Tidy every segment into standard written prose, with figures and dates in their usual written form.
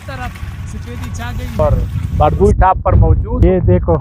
तरफ सफेदी छा गई और बारगुई टाप पर मौजूद ये देखो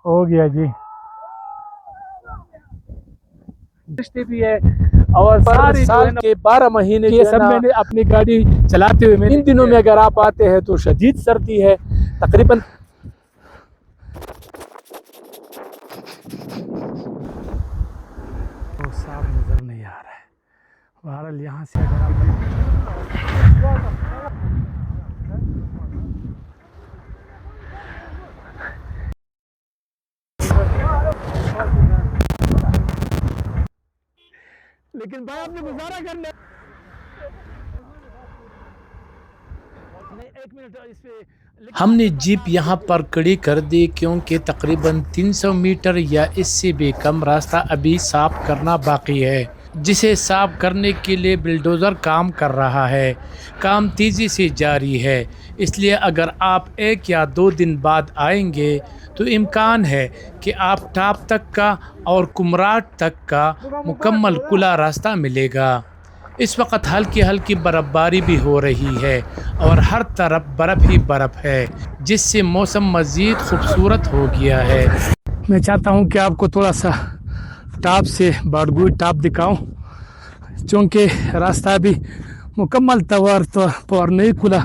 हो गया जी रिश्ते भी है और सारे साल के 12 महीने ये सब मैंने अपनी गाड़ी चलाते हुए इन दिनों में अगर आप आते हैं तो शदीद सर्दी है तकरीबन तो साफ नज़र नहीं आ रहा है। बहरहाल यहाँ से अगर आप लेकिन भाई आपने गुजारा कर लिया एक मिनट इस पे हमने जीप यहाँ पर खड़ी कर दी क्योंकि तकरीबन 300 मीटर या इससे भी कम रास्ता अभी साफ करना बाकी है, जिसे साफ करने के लिए बिल्डोज़र काम कर रहा है। काम तेज़ी से जारी है, इसलिए अगर आप 1 या 2 दिन बाद आएंगे तो इम्कान है कि आप टाप तक का और कुमराट तक का मुकम्मल खुला रास्ता मिलेगा। इस वक्त हल्की हल्की बर्फ़बारी भी हो रही है और हर तरफ बर्फ़ ही बर्फ़ है, जिससे मौसम मज़ीद खूबसूरत हो गया है। मैं चाहता हूँ कि आपको थोड़ा सा टाप से बारगुई टाप दिखाऊं, चूँकि रास्ता भी मुकम्मल तौर पर नहीं खुला,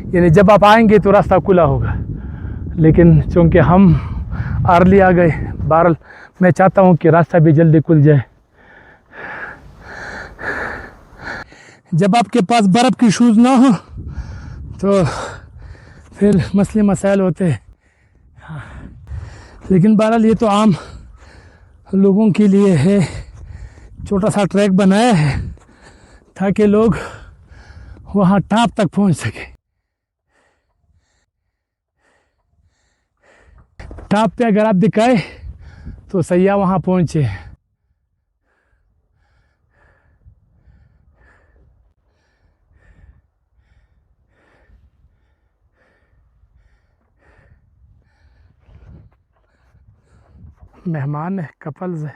यानी जब आप आएंगे तो रास्ता खुला होगा, लेकिन चूँकि हम अर्ली आ गए, बहरहाल मैं चाहता हूँ कि रास्ता भी जल्दी खुल जाए। जब आपके पास बर्फ़ की शूज़ ना हो तो फिर मसले मसाइल होते हैं, लेकिन बहरहाल ये तो आम लोगों के लिए है। छोटा सा ट्रैक बनाया है ताकि लोग वहाँ टाप तक पहुँच सके। टाप पे अगर आप दिखाए तो सैयाह वहाँ पहुँचे। मेहमान है, कपल्स है,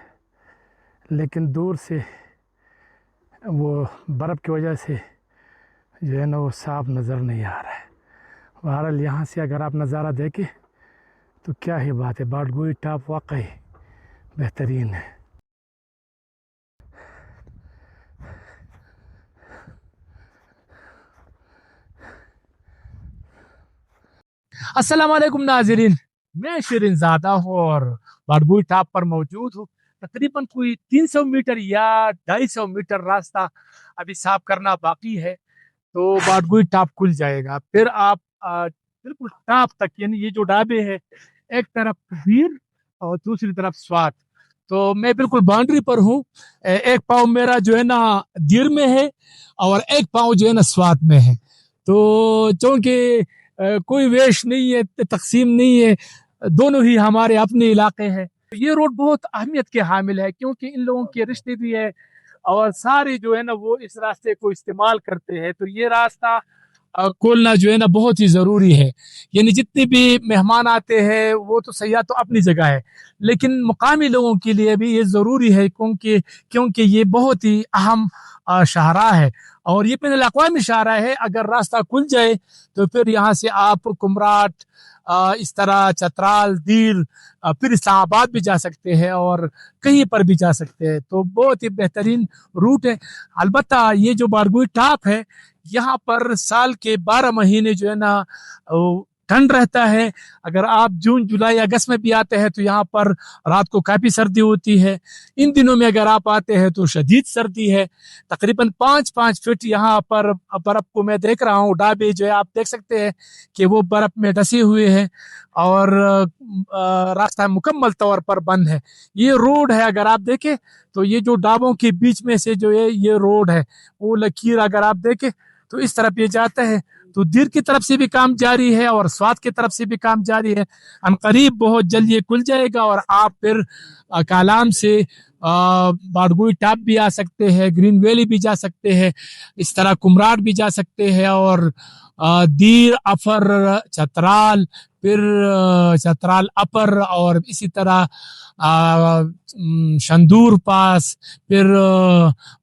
लेकिन दूर से वो बर्फ़ की वजह से जो है ना वो साफ नज़र नहीं आ रहा है। बहरहाल यहाँ से अगर आप नज़ारा देखें तो क्या ही बात है, बारगुई टाप वाकई बेहतरीन है। अस्सलाम वालेकुम नाज़रीन, मैं शिरीन ज़ादा हूँ और बारगुई टाप पर मौजूद हूँ। तकरीबन कोई 300 मीटर या 250 मीटर रास्ता अभी साफ करना बाकी है तो बारगुई टाप खुल जाएगा। फिर आप बिल्कुल टाप तक, यानी ये जो ढाबे है, एक तरफ वीर और दूसरी तरफ स्वात, तो मैं बिल्कुल बाउंड्री पर हूँ। एक पाँव मेरा जो है ना दीर में है और एक पाँव जो है ना स्वात में है। तो चूँकि कोई वेश नहीं है, तकसीम नहीं है, दोनों ही हमारे अपने इलाके हैं। ये रोड बहुत अहमियत के हामिल है क्योंकि इन लोगों के रिश्ते भी है और सारे जो है ना वो इस रास्ते को इस्तेमाल करते हैं। तो ये रास्ता खोलना जो है ना बहुत ही ज़रूरी है। यानी जितने भी मेहमान आते हैं वो तो सयाह तो अपनी जगह है, लेकिन मुकामी लोगों के लिए भी ये ज़रूरी है क्योंकि ये बहुत ही अहम शाहरा है और ये बैनुल अक़वामी शाहरा है। अगर रास्ता खुल जाए तो फिर यहाँ से आप कुमराट, इस तरह चतराल, दीर, फिर इस्लामाबाद भी जा सकते हैं और कहीं पर भी जा सकते हैं। तो बहुत ही बेहतरीन रूट है। अलबत्ता ये जो बारगुई टाप है, यहाँ पर साल के 12 महीने जो है ना ठंड रहता है। अगर आप जून, जुलाई, अगस्त में भी आते हैं तो यहाँ पर रात को काफ़ी सर्दी होती है। इन दिनों में अगर आप आते हैं तो शदीद सर्दी है। तकरीबन 5-5 फीट यहाँ पर बर्फ़ को मैं देख रहा हूँ। ढाबे जो है आप देख सकते हैं कि वो बर्फ़ में ढसे हुए हैं और रास्ता मुकम्मल तौर पर बंद है। ये रोड है, अगर आप देखें तो ये जो ढाबों के बीच में से जो है ये रोड है, वो लकीर अगर आप देखें तो इस तरफ ये जाता है। तो दीर की तरफ से भी काम जारी है और स्वात की तरफ से भी काम जारी है। अनकरीब बहुत जल्द ये खुल जाएगा और आप फिर कालाम से बारगुई टाप भी आ सकते हैं, ग्रीन वैली भी जा सकते हैं, इस तरह कुमराट भी जा सकते हैं और दीर, अफर, चतराल, फिर चतराल अपर और इसी तरह शंदूर पास, फिर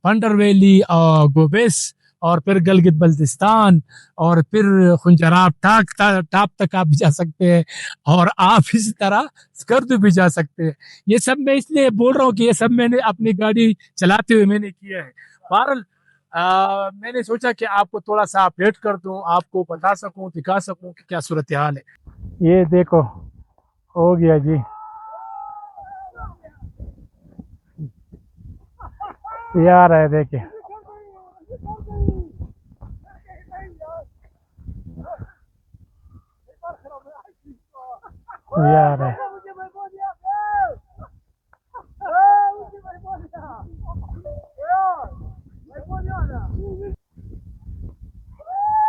पंडर वैली और गोबेस और फिर गिलगित बल्तिस्तान और फिर खुंजराब टाप तक आप जा सकते हैं, और आप इसी तरह स्कर्दू भी जा सकते हैं। ये सब मैं इसलिए बोल रहा हूँ कि ये सब मैंने अपनी गाड़ी चलाते हुए मैंने किया है। बहरहाल मैंने सोचा कि आपको थोड़ा सा अपडेट कर दूं, आपको बता सकूं, दिखा सकूं कि क्या सूरत हाल है। ये देखो हो गया जी, ये आ रहा है, देखिए ये आ रहा है।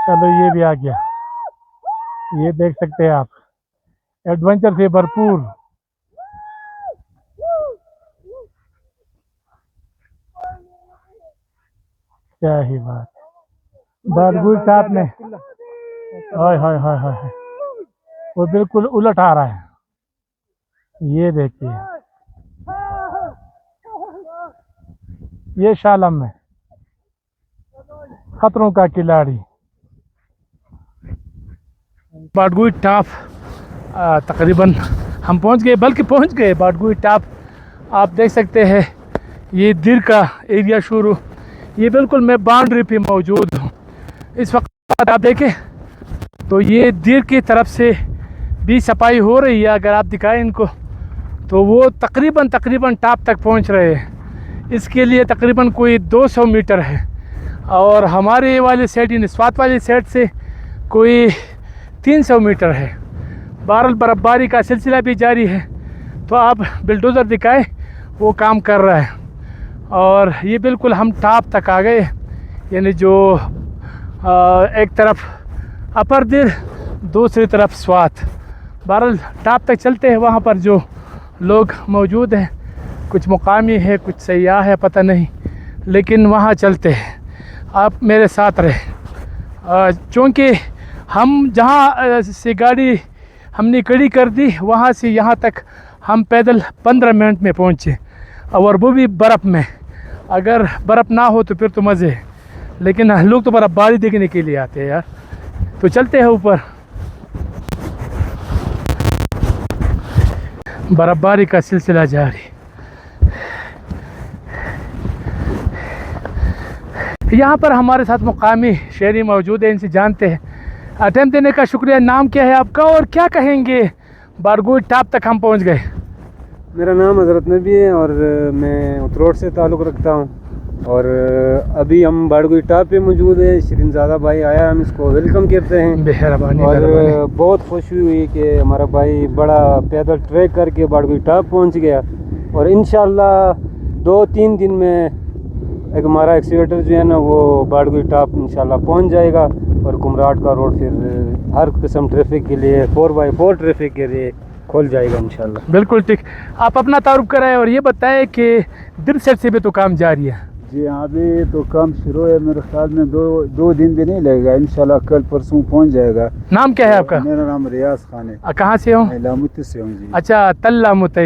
चलो ये भी आ गया, ये देख सकते हैं आप, एडवेंचर से भरपूर। क्या ही बात, बारगुई टाप में हाय हाय हाय हाय, वो बिल्कुल उलट आ रहा है, ये देखिए, ये शालम में खतरों का खिलाड़ी। बारगुई टाप तकरीबन हम पहुंच गए, बल्कि पहुंच गए बारगुई टाप। आप देख सकते हैं ये दिर का एरिया शुरू, ये बिल्कुल मैं बाउंड्री पे मौजूद हूँ इस वक्त। आप देखें तो ये दिर की तरफ से भी सफाई हो रही है, अगर आप दिखाएं इनको तो वो तकरीबन टाप तक पहुंच रहे हैं। इसके लिए तकरीबन कोई 200 मीटर है, और हमारे वाले साइड नस्वात वाली साइड से कोई 300 मीटर है। बहरहाल बर्फ़बारी का सिलसिला भी जारी है, तो आप बिल्डोज़र दिखाएं वो काम कर रहा है। और ये बिल्कुल हम टाप तक आ गए, यानी जो एक तरफ अपर दिर, दूसरी तरफ स्वात। बहरहाल टाप तक चलते हैं, वहाँ पर जो लोग मौजूद हैं, कुछ मुकामी है, कुछ सयाह है, पता नहीं, लेकिन वहाँ चलते हैं। आप मेरे साथ रहे, चूँकि हम जहाँ से गाड़ी हमने खड़ी कर दी, वहाँ से यहाँ तक हम पैदल 15 मिनट में पहुँचे, और वो भी बर्फ़ में। अगर बर्फ़ ना हो तो फिर तो मज़े है, लेकिन लोग तो बर्फ़बारी देखने के लिए आते हैं यार। तो चलते हैं ऊपर, बर्फ़बारी का सिलसिला जारी। यहाँ पर हमारे साथ मुकामी शहरी मौजूद है, इनसे जानते हैं। टाइम देने का शुक्रिया। नाम क्या है आपका और क्या कहेंगे? बारगुई टाप तक हम पहुँच गए। मेरा नाम हज़रत नबी है और मैं उतरोड़ से ताल्लुक़ रखता हूँ, और अभी हम बारगुई टाप पे मौजूद है। शिरीनज़ादा भाई आया, हम इसको वेलकम करते हैं। मेहरबानी। और बहुत खुशी हुई कि हमारा भाई बड़ा पैदल ट्रैक करके बारगुई टाप पहुँच गया, और इंशाल्लाह 2-3 दिन में एक हमारा एक्सीवेटर जो है ना वो बारगुई टाप इंशाल्लाह पहुँच जाएगा, और कुमराट का रोड फिर हर किस्म ट्रैफिक के लिए 4x4 ट्रैफिक के लिए खोल जाएगा इंशाल्लाह। बिल्कुल ठीक। आप अपना तारुफ कराएं और ये बताएं कि दिल से भी तो काम जारी है। जी हाँ, अभी तो काम शुरू है, मेरे ख्याल में दो दिन भी नहीं लगेगा, इंशाल्लाह कल परसों पहुंच जाएगा। नाम क्या है आपका? मेरा नाम रियाज खान है। कहाँ से हो? लामुती से हूँ जी। अच्छा, तल लामुती,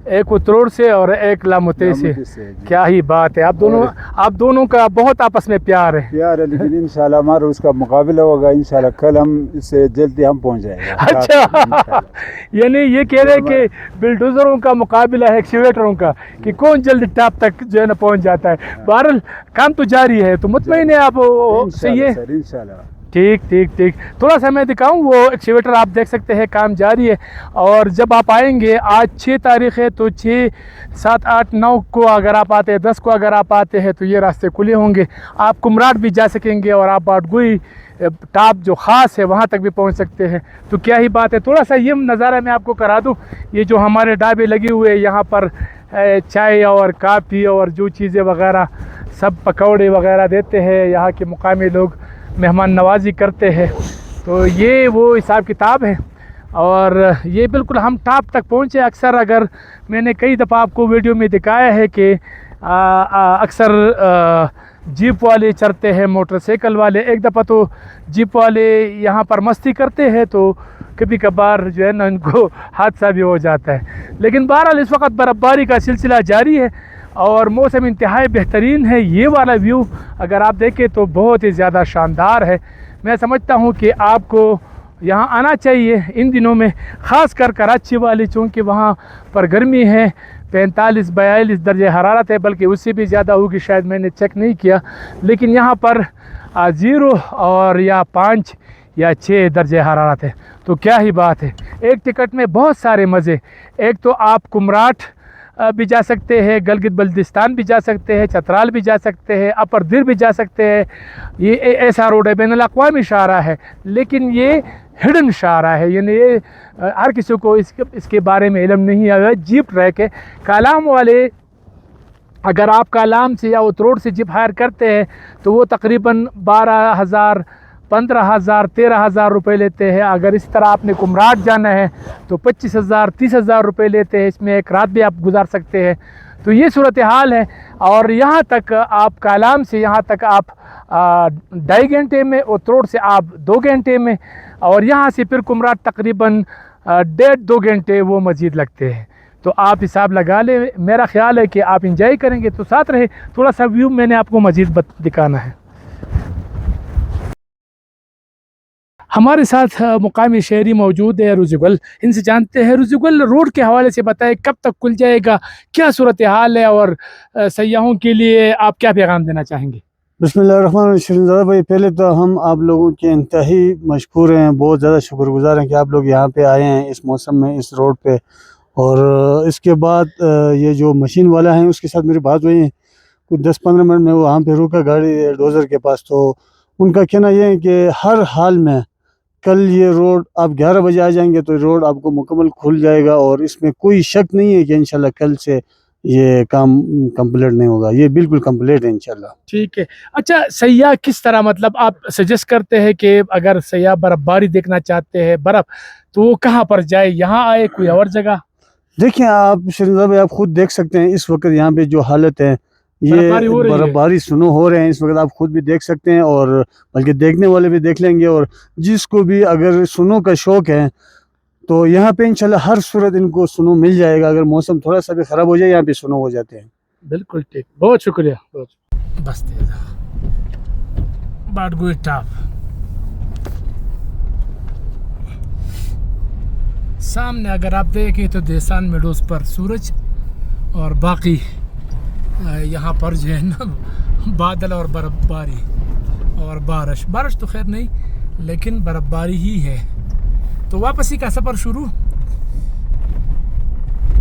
एक उतरोड़ से और एक लामुती से। क्या ही बात है, आप दोनों का बहुत आपस में प्यार है। लेकिन इंशाल्लाह हमारा उसका मुकाबला होगा, इंशाल्लाह कल हम इससे जल्दी हम पहुँच जाएंगे। अच्छा, यानी ये कह रहे हैं कि बिल्डोजरों का मुकाबला है एक्सीवेटरों का, कि कौन जल्दी टाप तक जो है ना पहुँच जाता है। बहरहाल काम तो जारी है, तो मुतमईन है आप? सही है, इंशाल्लाह। ठीक। थोड़ा सा मैं दिखाऊं, वो एक्सीवेटर आप देख सकते हैं, काम जारी है। और जब आप आएंगे, आज 6 तारीख है, तो 6, 7, 8, 9 को अगर आप आते हैं, 10 को अगर आप आते हैं, तो ये रास्ते खुले होंगे। आप कुमराट भी जा सकेंगे, और आप बारगुई टाप जो ख़ास है वहाँ तक भी पहुँच सकते हैं। तो क्या ही बात है। थोड़ा सा ये नज़ारा मैं आपको करा दूँ, ये जो हमारे ढाबे लगे हुए हैं यहाँ पर, चाय और काफ़ी और जो चीज़ें वगैरह सब पकौड़े वगैरह देते हैं, यहाँ के मुकामी लोग मेहमान नवाजी करते हैं। तो ये वो हिसाब किताब है, और ये बिल्कुल हम टाप तक पहुँचे। अक्सर अगर मैंने कई दफ़ा आपको वीडियो में दिखाया है कि अक्सर जीप वाले चढ़ते हैं, मोटरसाइकिल वाले। एक दफ़ा तो जीप वाले यहाँ पर मस्ती करते हैं, तो कभी कभार जो है ना उनको हादसा भी हो जाता है। लेकिन बहरहाल इस वक्त बर्फ़बारी का सिलसिला जारी है, और मौसम इंतहाई बेहतरीन है। ये वाला व्यू अगर आप देखें तो बहुत ही ज़्यादा शानदार है। मैं समझता हूँ कि आपको यहाँ आना चाहिए इन दिनों में, ख़ास कर कराची वाली, चूँकि वहाँ पर गर्मी है, 45-42 दर्जे हरारत है, बल्कि उससे भी ज़्यादा होगी शायद, मैंने चेक नहीं किया। लेकिन यहाँ पर 0 और या 5 या 6 दर्जे हरारत है, तो क्या ही बात है। एक टिकट में बहुत सारे मज़े। एक तो आप कुमराट भी जा सकते हैं, गलगित बल्तिस्तान भी जा सकते हैं, चतराल भी जा सकते हैं, अपर दिर भी जा सकते हैं। ये ऐसा रोड है, बैनुल अक़वामी शाहरा है, लेकिन ये हिडन शाहरा है, यानी ये हर किसी को इसके बारे में इल्म नहीं है। जीप ट्रैक है। कालाम वाले अगर आप कालाम से या उतरोड से जीप हायर करते हैं तो वो तकरीबन 12,000, 15,000, 13,000 रुपये लेते हैं। अगर इस तरह आपने कुमराट जाना है तो 25,000, 30,000 रुपये लेते हैं। इसमें एक रात भी आप गुजार सकते हैं। तो ये सूरत हाल है। और यहाँ तक आप कालाम से यहाँ तक आप 2.5 घंटे में, उतरोड से आप 2 घंटे में, और यहाँ से फिर कुमराट तकरीबन 1.5-2 घंटे वो मज़ीद लगते हैं। तो आप हिसाब लगा लें। मेरा ख़्याल है कि आप इंजॉय करेंगे। तो साथ रहे, थोड़ा सा व्यू मैंने आपको मज़ीद दिखाना है। हमारे साथ मुकामी शहरी मौजूद है, रुजुगल। इनसे जानते हैं। रुजुगल, रोड के हवाले से बताएं, कब तक खुल जाएगा, क्या सूरत हाल है, और सयाहों के लिए आप क्या पैगाम देना चाहेंगे? बिस्मिल्लाहिर्रहमानिर्रहीम भाई, पहले तो हम आप लोगों के इंतही मशकूर हैं, बहुत ज़्यादा शुक्रगुजार हैं कि आप लोग यहाँ पे आए हैं इस मौसम में, इस रोड पे। और इसके बाद ये जो मशीन वाला है उसके साथ मेरी बात हुई है, कुछ 10-15 मिनट में वो वहाँ पे रुका गाड़ी डोज़र के पास। तो उनका कहना ये है कि हर हाल में कल ये रोड आप 11 बजे आ जाएंगे तो रोड आपको मुकम्मल खुल जाएगा, और इसमें कोई शक नहीं है कि इंशाल्लाह कल से ये काम कंप्लीट नहीं होगा। ये बिल्कुल कंप्लीट है इंशाल्लाह। ठीक है। अच्छा, सयाह किस तरह, मतलब आप सजेस्ट करते हैं कि अगर सयाह बर्फ़बारी देखना चाहते हैं, बर्फ़, तो वो कहाँ पर जाए, यहाँ आए, कोई और जगह? देखिए आप शरीजा भाई, आप खुद देख सकते हैं इस वक्त यहाँ पे जो हालत है, ये बर्फबारी स्नो हो रहे हैं इस वक्त, आप खुद भी देख सकते हैं, और बल्कि देखने वाले भी देख लेंगे। और जिसको भी अगर स्नो का शौक है तो यहाँ पे इंशाल्लाह हर सूरत इनको स्नो मिल जाएगा। अगर मौसम थोड़ा सा भी ख़राब हो जाए, यहाँ पे स्नो हो जाते हैं। बिल्कुल ठीक, बहुत शुक्रिया। बस बाडगुई टॉप सामने अगर आप देखें तो देसान मेडोज पर सूरज, और बाकी यहाँ पर जो है ना बादल और बर्फ़बारी और बारिश तो खैर नहीं, लेकिन बर्फ़बारी ही है। तो वापसी का सफ़र शुरू